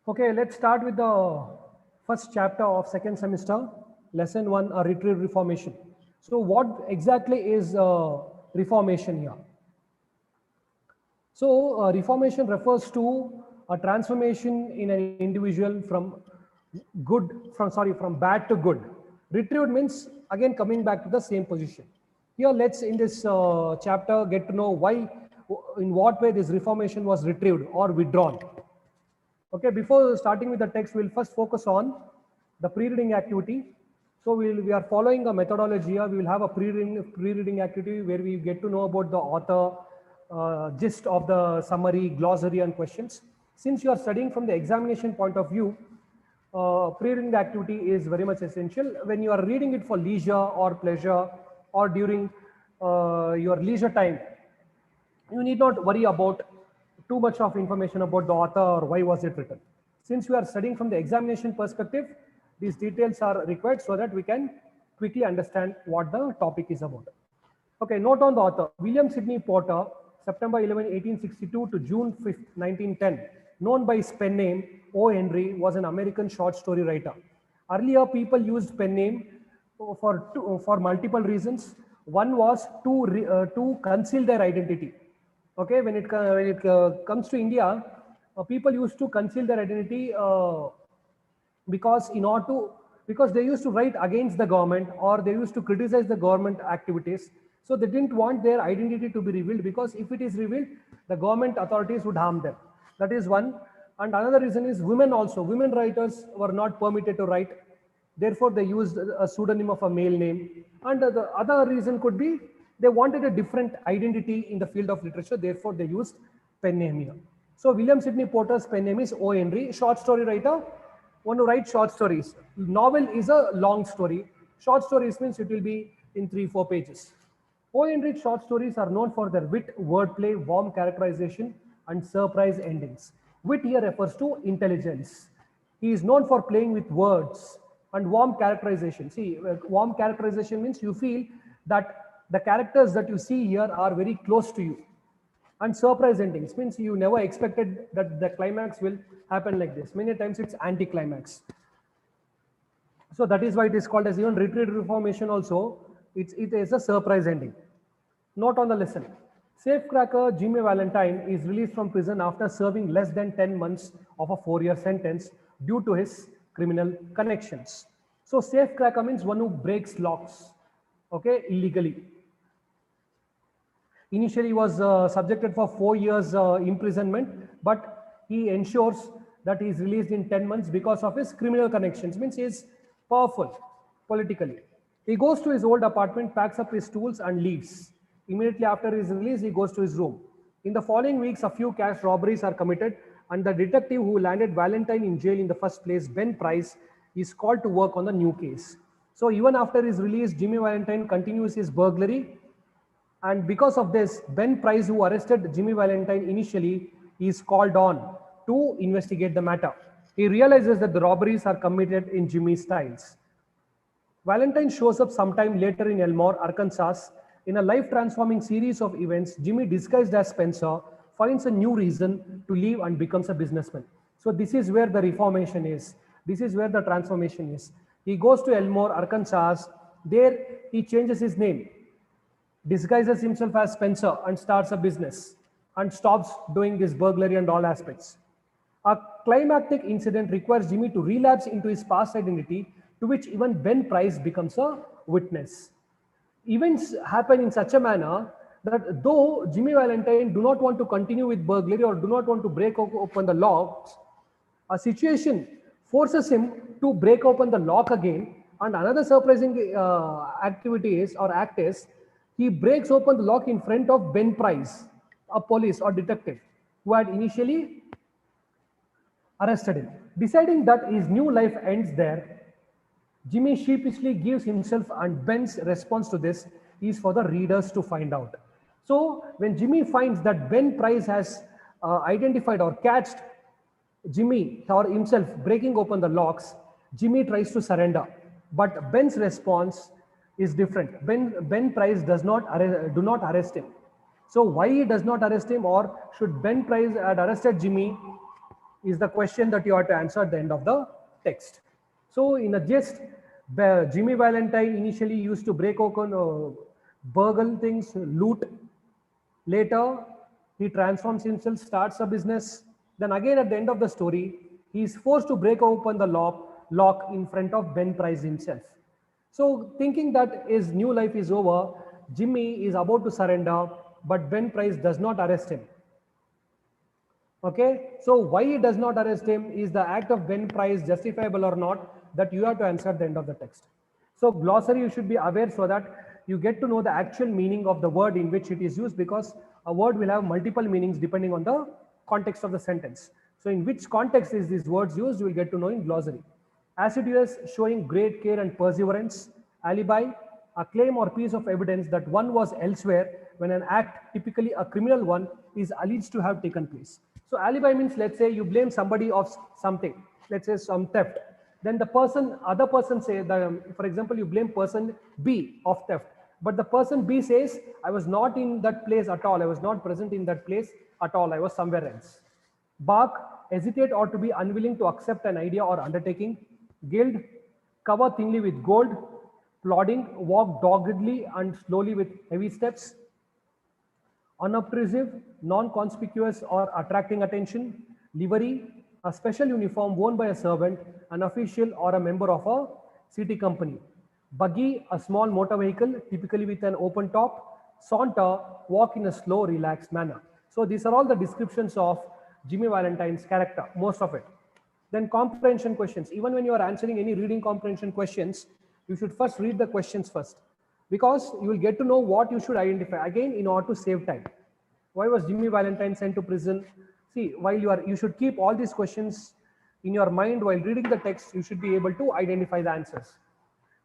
Okay, let's start with the first chapter of second semester, lesson 1, a retrieved reformation. So what exactly is reformation here? So reformation refers to a transformation in an individual from from bad to good. Retrieved means again coming back to the same position. Here let's in this chapter get to know why, in what way this reformation was retrieved or withdrawn. Okay, before starting with the text, we'll first focus on the pre-reading activity. So we are following a methodology here. We will have a pre-reading activity where we get to know about the author, gist of the summary, glossary and questions. Since you are studying from the examination point of view, pre-reading activity is very much essential. When you are reading it for leisure or pleasure or during your leisure time, you need not worry about too much of information about the author or why was it written. Since we are studying from the examination perspective, these details are required so that we can quickly understand what the topic is about. Okay, note on the author. William Sidney Porter, September 11, 1862 to June 5th, 1910, known by his pen name O. Henry, was an American short story writer. Earlier, people used pen name for multiple reasons. One was to conceal their identity. Okay, when it comes to India, people used to conceal their identity because in order to because they used to write against the government or they used to criticize the government activities. So they didn't want their identity to be revealed, because if it is revealed, the government authorities would harm them. That is one. And another reason is women also. Women writers were not permitted to write. Therefore, they used a pseudonym of a male name. And the other reason could be they wanted a different identity in the field of literature. Therefore, they used pen name here. So William Sidney Porter's pen name is O. Henry, short story writer, one who writes short stories. Novel is a long story. Short stories means it will be in 3-4 pages. O. Henry's short stories are known for their wit, wordplay, warm characterization, and surprise endings. Wit here refers to intelligence. He is known for playing with words and warm characterization. See, warm characterization means you feel that the characters that you see here are very close to you. And surprise endings means you never expected that the climax will happen like this. Many times it's anti-climax. So that is why it is called as even retrieved reformation also. It is a surprise ending. Note on the lesson. Safecracker Jimmy Valentine is released from prison after serving less than 10 months of a 4-year sentence due to his criminal connections. So safecracker means one who breaks locks, okay, illegally. Initially, he was subjected for 4 years imprisonment, but he ensures that he is released in 10 months because of his criminal connections. Means he is powerful politically. He goes to his old apartment, packs up his tools and leaves. Immediately after his release, he goes to his room. In the following weeks, a few cash robberies are committed, and the detective who landed Valentine in jail in the first place, Ben Price, is called to work on the new case. So even after his release, Jimmy Valentine continues his burglary. And because of this, Ben Price, who arrested Jimmy Valentine initially, is called on to investigate the matter. He realizes that the robberies are committed in Jimmy's styles. Valentine shows up sometime later in Elmore, Arkansas. In a life-transforming series of events, Jimmy, disguised as Spencer, finds a new reason to leave and becomes a businessman. So this is where the reformation is. This is where the transformation is. He goes to Elmore, Arkansas. There, he changes his name, disguises himself as Spencer and starts a business and stops doing this burglary and all aspects. A climactic incident requires Jimmy to relapse into his past identity, to which even Ben Price becomes a witness. Events happen in such a manner that though Jimmy Valentine do not want to continue with burglary or do not want to break open the locks, a situation forces him to break open the lock again. And another surprising activity is or act is, he breaks open the lock in front of Ben Price, a police or detective who had initially arrested him. Deciding that his new life ends there, Jimmy sheepishly gives himself, and Ben's response to this is for the readers to find out. So when Jimmy finds that Ben Price has identified or catched Jimmy or himself breaking open the locks, Jimmy tries to surrender. But Ben's response is different. Ben Price do not arrest him. So why he does not arrest him, or should Ben Price had arrested Jimmy, is the question that you have to answer at the end of the text. So in a gist, Jimmy Valentine initially used to break open, burgle things, loot. Later, he transforms himself, starts a business. Then again at the end of the story, he is forced to break open the lock in front of Ben Price himself. So thinking that his new life is over, Jimmy is about to surrender, but Ben Price does not arrest him. Okay, so why he does not arrest him, is the act of Ben Price justifiable or not, that you have to answer at the end of the text. So glossary you should be aware so that you get to know the actual meaning of the word in which it is used, because a word will have multiple meanings depending on the context of the sentence. So in which context is these words used, you will get to know in glossary. Assiduous, showing great care and perseverance. Alibi, a claim or piece of evidence that one was elsewhere when an act, typically a criminal one, is alleged to have taken place. So alibi means, let's say you blame somebody of something, let's say some theft. Then the other person say that, for example, you blame person B of theft, but the person B says, I was not in that place at all. I was not present in that place at all. I was somewhere else. Bark, hesitate or to be unwilling to accept an idea or undertaking. Gild, cover thinly with gold. Plodding, walk doggedly and slowly with heavy steps. Unobtrusive, non-conspicuous or attracting attention. Livery, a special uniform worn by a servant, an official or a member of a city company. Buggy, a small motor vehicle, typically with an open top. Saunter, walk in a slow, relaxed manner. So these are all the descriptions of Jimmy Valentine's character, most of it. Then comprehension questions. Even when you are answering any reading comprehension questions, you should first read the questions first, because you will get to know what you should identify, again, in order to save time. Why was Jimmy Valentine sent to prison? See, while you should keep all these questions in your mind while reading the text. You should be able to identify the answers.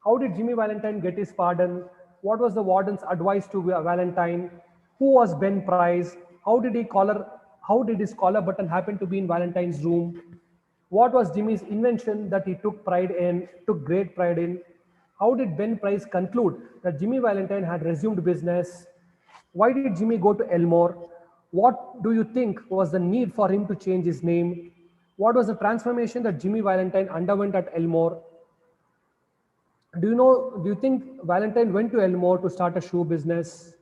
How did Jimmy Valentine get his pardon? What was the warden's advice to Valentine? Who was Ben Price? How did his collar button happen to be in Valentine's room? What was Jimmy's invention that he took great pride in? How did Ben Price conclude that Jimmy Valentine had resumed business? Why did Jimmy go to Elmore? What do you think was the need for him to change his name? What was the transformation that Jimmy Valentine underwent at Elmore? Do you think Valentine went to Elmore to start a shoe business?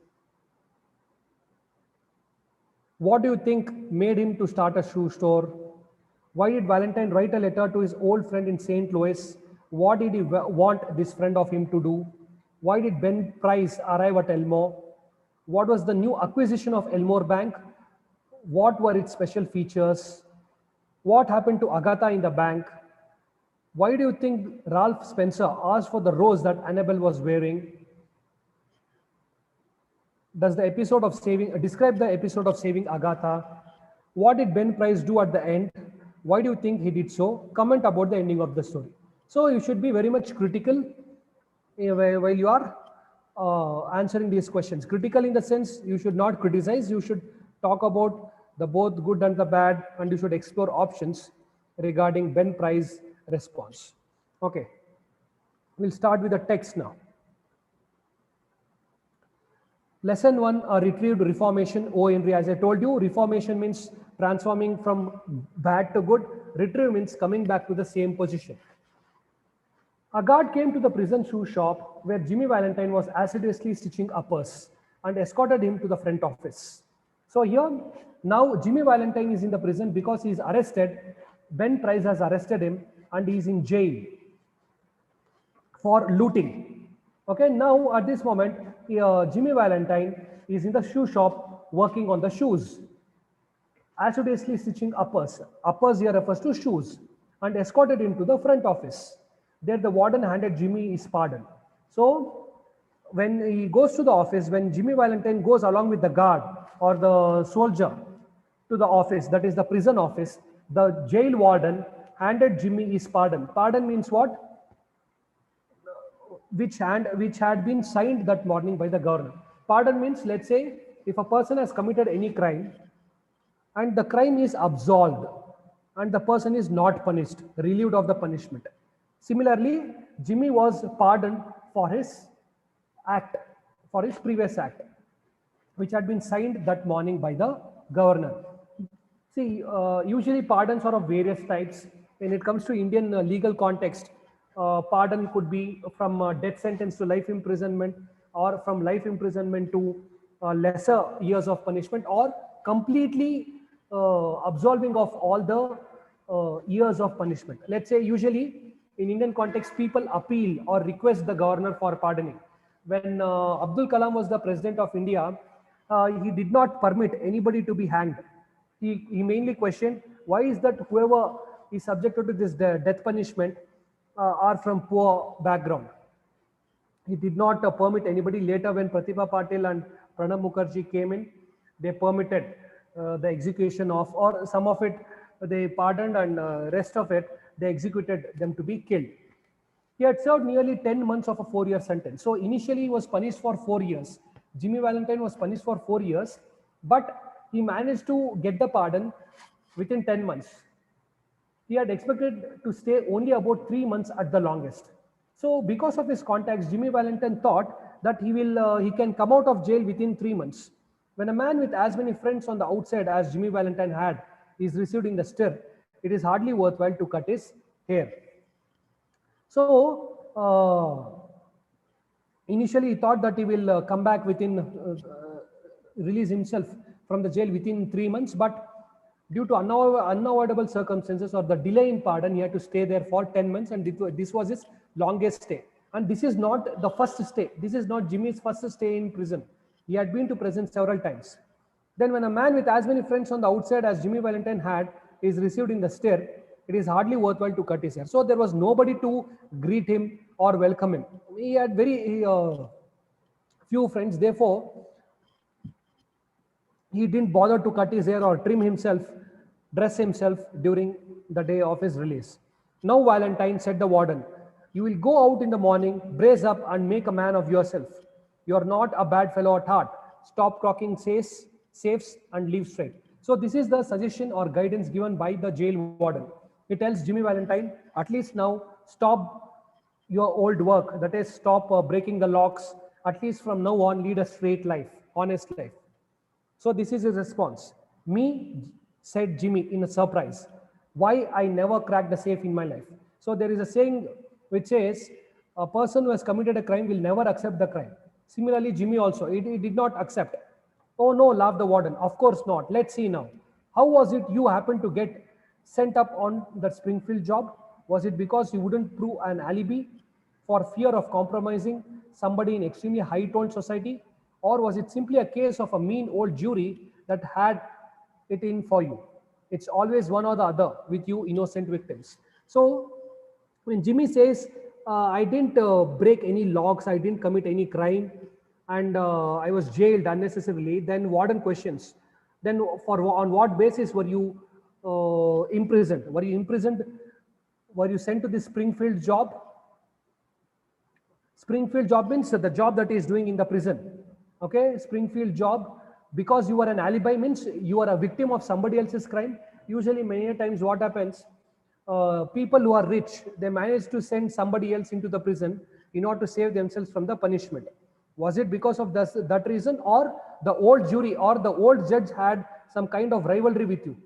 What do you think made him to start a shoe store? Why did Valentine write a letter to his old friend in St. Louis? What did he want this friend of him to do? Why did Ben Price arrive at Elmore? What was the new acquisition of Elmore Bank? What were its special features? What happened to Agatha in the bank? Why do you think Ralph Spencer asked for the rose that Annabelle was wearing? Describe the episode of saving Agatha? What did Ben Price do at the end? Why do you think he did so? Comment about the ending of the story. So you should be very much critical while you are answering these questions. Critical in the sense you should not criticize, you should talk about the both good and the bad, and you should explore options regarding Ben Price's response. Okay, we'll start with the text now. Lesson 1, retrieved reformation. O. Henry, as I told you, reformation means transforming from bad to good. Retrieve means coming back to the same position. A guard came to the prison shoe shop where Jimmy Valentine was assiduously stitching uppers and escorted him to the front office. So here, now Jimmy Valentine is in the prison because he is arrested. Ben Price has arrested him and he is in jail for looting. Okay, now at this moment, Jimmy Valentine is in the shoe shop working on the shoes, assiduously stitching uppers. Uppers here refers to shoes, and escorted him to the front office. There the warden handed Jimmy his pardon. So when he goes to the office, when Jimmy Valentine goes along with the guard or the soldier to the office, that is the prison office, the jail warden handed Jimmy his pardon. Pardon means what? Which had been signed that morning by the governor. Pardon means, let's say, if a person has committed any crime and the crime is absolved and the person is not punished, relieved of the punishment. Similarly, Jimmy was pardoned for his act, for his previous act, which had been signed that morning by the governor. See, usually pardons are of various types. When it comes to Indian legal context, pardon could be from death sentence to life imprisonment, or from life imprisonment to lesser years of punishment, or completely absolving of all the years of punishment. Let's say usually in Indian context, people appeal or request the governor for pardoning. When Abdul Kalam was the president of India, he did not permit anybody to be hanged. He mainly questioned why is that whoever is subjected to this death punishment are from poor background. He did not permit anybody. Later, when Pratibha Patil and Pranab Mukherjee came in, they permitted the execution of, or some of it they pardoned, and rest of it they executed them to be killed. He had served nearly 10 months of a 4-year sentence. So initially he was punished for 4 years. Jimmy Valentine was punished for 4 years, but he managed to get the pardon within 10 months. He had expected to stay only about 3 months at the longest. So because of his contacts, Jimmy Valentine thought that he can come out of jail within 3 months. When a man with as many friends on the outside as Jimmy Valentine had is received in the stir, it is hardly worthwhile to cut his hair. So initially he thought that he will come back within, release himself from the jail within 3 months, but due to unavoidable circumstances or the delay in pardon, he had to stay there for 10 months, and this was his longest stay. And this is not the first stay. This is not Jimmy's first stay in prison. He had been to prison several times. Then when a man with as many friends on the outside as Jimmy Valentine had is received in the stir, it is hardly worthwhile to cut his hair. So there was nobody to greet him or welcome him. He had very few friends. Therefore, he didn't bother to cut his hair or trim himself, dress himself during the day of his release. Now Valentine, said the warden, you will go out in the morning, brace up and make a man of yourself. You are not a bad fellow at heart. Stop crocking safes and leave straight. So this is the suggestion or guidance given by the jail warden. He tells Jimmy Valentine, at least now stop your old work. That is, stop breaking the locks. At least from now on, lead a straight life, honest life. So this is his response. Me, said Jimmy in a surprise. Why I never cracked the safe in my life. So there is a saying which says, a person who has committed a crime will never accept the crime. Similarly, Jimmy also, he did not accept. Oh no, laughed the warden. Of course not. Let's see now. How was it you happened to get sent up on that Springfield job? Was it because you wouldn't prove an alibi for fear of compromising somebody in extremely high-toned society? Or was it simply a case of a mean old jury that had it in for you? It's always one or the other with you innocent victims. So when Jimmy says, I didn't break any laws, I didn't commit any crime, and I was jailed unnecessarily, then warden questions, then on what basis were you imprisoned? Were you imprisoned? Were you sent to the Springfield job? Springfield job means the job that he is doing in the prison. Okay, Springfield job, because you are an alibi means you are a victim of somebody else's crime. Usually many times what happens, people who are rich, they manage to send somebody else into the prison in order to save themselves from the punishment. Was it because of that reason, or the old jury or the old judge had some kind of rivalry with you?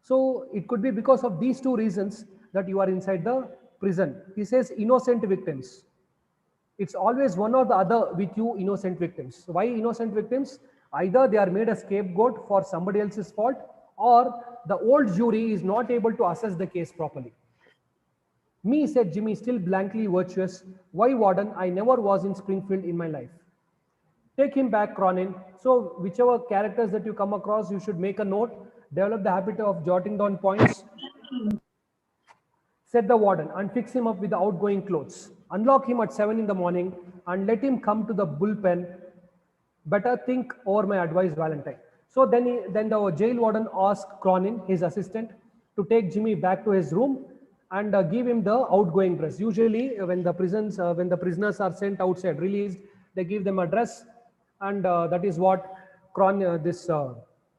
So it could be because of these two reasons that you are inside the prison. He says innocent victims. It's always one or the other with you innocent victims. Why innocent victims? Either they are made a scapegoat for somebody else's fault, or the old jury is not able to assess the case properly. Me, said Jimmy, still blankly virtuous. Why, warden? I never was in Springfield in my life. Take him back, Cronin. So whichever characters that you come across, you should make a note, develop the habit of jotting down points, said the warden, and fix him up with the outgoing clothes. Unlock him at 7 in the morning and let him come to the bullpen. Better think over my advice, Valentine. So then the jail warden asked Cronin, his assistant, to take Jimmy back to his room and give him the outgoing dress. Usually when the prisoners are sent outside, released, they give them a dress, and that is what this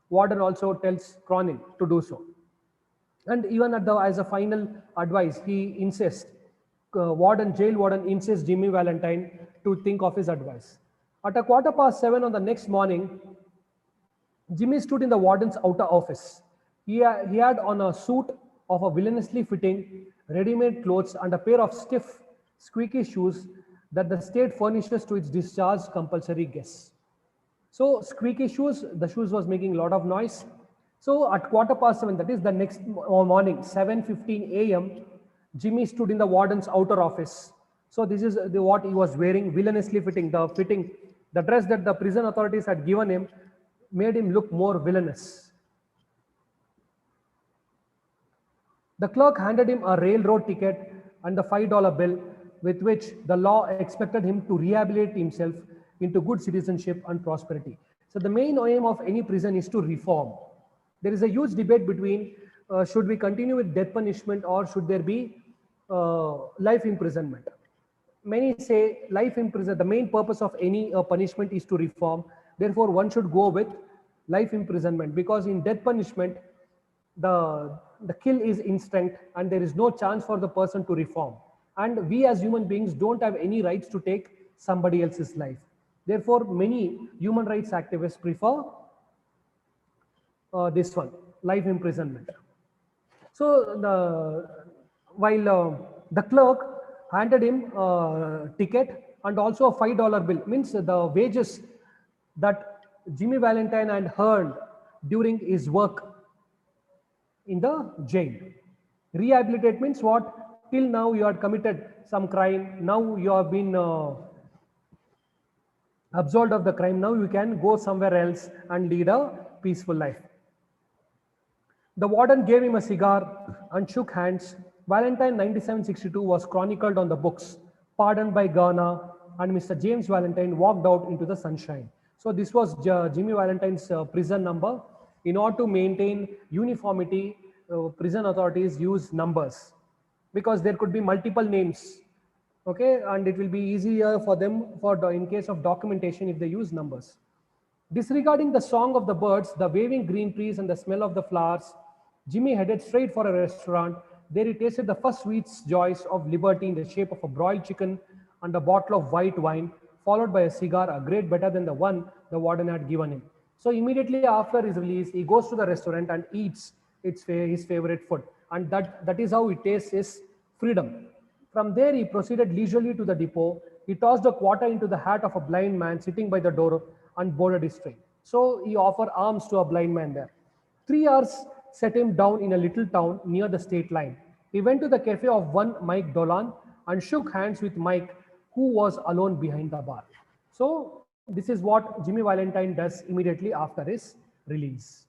warden also tells Cronin to do so. And even as a final advice, he insists, jail warden insists Jimmy Valentine to think of his advice. At 7:15 on the next morning, Jimmy stood in the warden's outer office. He had on a suit of a villainously fitting ready-made clothes and a pair of stiff, squeaky shoes that the state furnishes to its discharged compulsory guests. So squeaky shoes, the shoes was making a lot of noise. So at 7:15, that is the next morning, 7:15 a.m., Jimmy stood in the warden's outer office. So this is what he was wearing, villainously fitting, the dress that the prison authorities had given him made him look more villainous. The clerk handed him a railroad ticket and the $5 bill with which the law expected him to rehabilitate himself into good citizenship and prosperity. So the main aim of any prison is to reform. There is a huge debate between should we continue with death punishment or should there be life imprisonment. Many say life imprisonment, the main purpose of any punishment is to reform. Therefore, one should go with life imprisonment because in death punishment, the kill is instant and there is no chance for the person to reform. And we as human beings don't have any rights to take somebody else's life. Therefore, many human rights activists prefer this one, life imprisonment. So while the clerk handed him a ticket and also a $5 bill, means the wages that Jimmy Valentine had earned during his work in the jail. Rehabilitate means what? Till now you had committed some crime, now you have been absolved of the crime, now you can go somewhere else and lead a peaceful life. The warden gave him a cigar and shook hands. Valentine 9762 was chronicled on the books, pardoned by Ghana, and Mr. James Valentine walked out into the sunshine. So this was Jimmy Valentine's prison number. In order to maintain uniformity, prison authorities use numbers because there could be multiple names, okay, and it will be easier for them in case of documentation if they use numbers. Disregarding the song of the birds, the waving green trees, and the smell of the flowers, Jimmy headed straight for a restaurant. There he tasted the first sweet joys of liberty in the shape of a broiled chicken and a bottle of white wine, followed by a cigar, a great better than the one the warden had given him. So immediately after his release, he goes to the restaurant and eats his favorite food. And that is how he tastes his freedom. From there, he proceeded leisurely to the depot. He tossed a quarter into the hat of a blind man sitting by the door and boarded his train. So he offered alms to a blind man there. 3 hours set him down in a little town near the state line. He went to the cafe of one Mike Dolan and shook hands with Mike, who was alone behind the bar. So this is what Jimmy Valentine does immediately after his release.